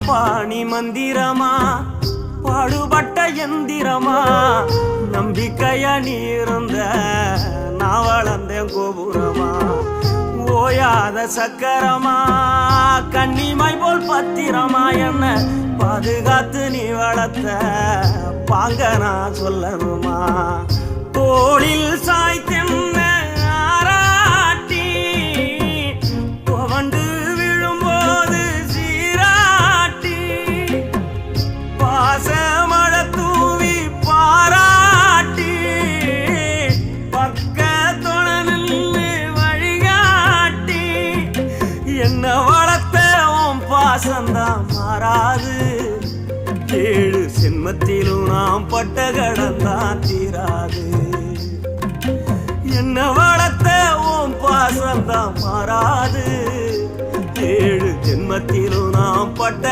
பாணி மந்திரமா பாடுபட்ட எந்திரமா நம்பிக்கைய நீருந்த நான் வளர்ந்தேன் கோபுரமா ஓயாத சக்கரமா கண்ணிமை போல் பத்திரமா என்ன பாதுகாத்து நீ வளர்த்த பாங்க நான் சொல்லணுமா தோளில் சாய்த்தென்ன ஆராட்டி துவண்டு விழும்போது சீராட்டி பாசமழை தூவி பாராட்டி பக்கத்தோட நின்று வழிகாட்டி என்ன வளர்த்த உன் பாசந்தான் மாறாது ஏழு சென்மத்திலும் நாம் பட்ட கடந்தான் தீராது என்ன வளர்த்த உன் பாசந்தான் மாறாது ஏழு ஜென்மத்திலும் நாம் பட்ட